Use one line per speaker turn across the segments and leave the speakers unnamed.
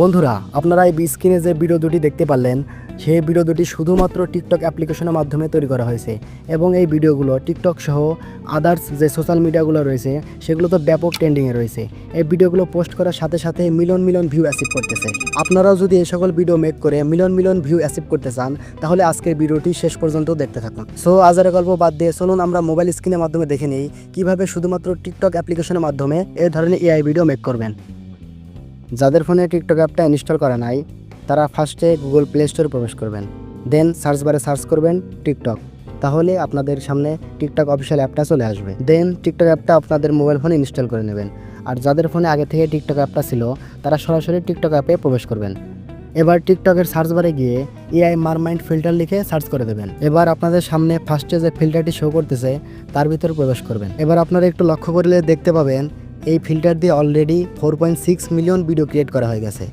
বন্ধুরা, আপনারা এই স্ক্রিনে যে ভিডিও দুটি দেখতে পারলেন, সেই ভিডিও দুটি শুধুমাত্র টিকটক অ্যাপ্লিকেশনের মাধ্যমে তৈরি করা হয়েছে এবং এই ভিডিওগুলো টিকটক সহ আদার্স যে সোশ্যাল মিডিয়াগুলো রয়েছে সেগুলো তো ব্যাপক ট্রেন্ডিংয়ে রয়েছে। এই ভিডিওগুলো পোস্ট করার সাথে সাথে মিলিয়ন মিলিয়ন ভিউ অ্যাচিভ করতেছে। আপনারাও যদি এই সকল ভিডিও মেক করে মিলিয়ন মিলিয়ন ভিউ অ্যাচিভ করতে চান, তাহলে আজকের ভিডিওটি শেষ পর্যন্ত দেখতে থাকুন। সো আজের গল্প বাদ দিয়ে চলুন আমরা মোবাইল স্ক্রিনের মাধ্যমে দেখে নিই কীভাবে শুধুমাত্র টিকটক অ্যাপ্লিকেশনের মাধ্যমে এই ধরনের এআই ভিডিও মেক করবেন। যাদের ফোনে টিকটক অ্যাপটা ইনস্টল করা নাই, তারা ফার্স্টে গুগল প্লে স্টোরে প্রবেশ করবেন, দেন সার্চ বারে সার্চ করবেন টিকটক। তাহলে আপনাদের সামনে টিকটক অফিসিয়াল অ্যাপটা চলে আসবে। দেন টিকটক অ্যাপটা আপনাদের মোবাইল ফোনে ইনস্টল করে নেবেন। আর যাদের ফোনে আগে থেকে টিকটক অ্যাপটা ছিল, তারা সরাসরি টিকটক অ্যাপে প্রবেশ করবেন। এবার টিকটকের সার্চ বারে গিয়ে এআই মারমাইন্ড ফিল্টার লিখে সার্চ করে দেবেন। এবার আপনাদের সামনে ফার্স্টে যে ফিল্টারটি শো করতেছে তার ভিতরে প্রবেশ করবেন। এবার আপনারা একটু লক্ষ্য করলে দেখতে পাবেন এই ফিল্টার দিয়ে অলরেডি 4.6 মিলিয়ন ভিডিও ক্রিয়েট করা হয়ে গেছে।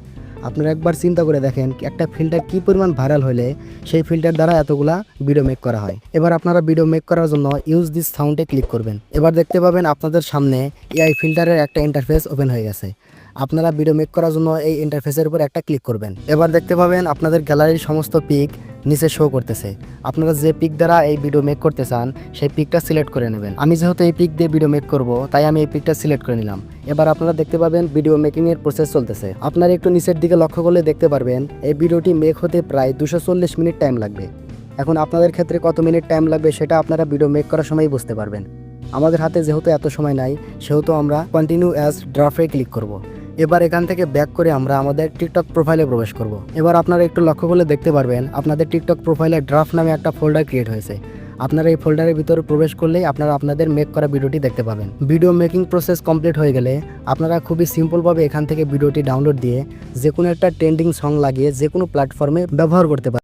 আপনারা একবার চিন্তা করে দেখেন একটা ফিল্টার কী পরিমাণ ভাইরাল হলে সেই ফিল্টার দ্বারা এতগুলা ভিডিও মেক করা হয়। এবার আপনারা ভিডিও মেক করার জন্য ইউজ দিস সাউন্ডে ক্লিক করবেন। এবার দেখতে পাবেন আপনাদের সামনে এআই ফিল্টারের একটা ইন্টারফেস ওপেন হয়ে গেছে। আপনারা ভিডিও মেক করার জন্য এই ইন্টারফেসের উপর একটা ক্লিক করবেন। এবার দেখতে পাবেন আপনাদের গ্যালারির সমস্ত পিক নিচে শো করতেছে। আপনারা যে পিক দ্বারা এই ভিডিও মেক করতে চান সেই পিকটা সিলেক্ট করে নেবেন। আমি যেহেতু এই পিক দিয়ে ভিডিও মেক করব, তাই আমি এই পিকটা সিলেক্ট করে নিলাম। এবার আপনারা দেখতে পাবেন ভিডিও মেকিং এর প্রসেস চলতেছে। আপনারা একটু নিচের দিকে লক্ষ্য করলে দেখতে পারবেন এই ভিডিওটি মেক হতে প্রায় 240 মিনিট টাইম লাগবে। এখন আপনাদের ক্ষেত্রে কত মিনিট টাইম লাগবে সেটা আপনারা ভিডিও মেক করার সময় বুঝতে পারবেন। আমাদের হাতে যেহেতু এত সময় নাই, সেহেতু আমরা কন্টিনিউ অ্যাজ ড্রাফটে ক্লিক করব। এবার এখান থেকে ব্যাক করে আমরা আমাদের টিকটক প্রোফাইলে প্রবেশ করব। এবার আপনারা একটু লক্ষ্য করলে দেখতে পারবেন আপনাদের টিকটক প্রোফাইলে ড্রাফট নামে একটা ফোল্ডার ক্রিয়েট হয়েছে। আপনারা এই ফোল্ডারের ভিতরে প্রবেশ করলেই আপনারা আপনাদের মেক করা ভিডিওটি দেখতে পাবেন। ভিডিও মেকিং প্রসেস কমপ্লিট হয়ে গেলে আপনারা খুবই সিম্পলভাবে এখান থেকে ভিডিওটি ডাউনলোড দিয়ে যে কোনো একটা ট্রেন্ডিং সং লাগিয়ে যে কোনো প্ল্যাটফর্মে ব্যবহার করতে পারেন।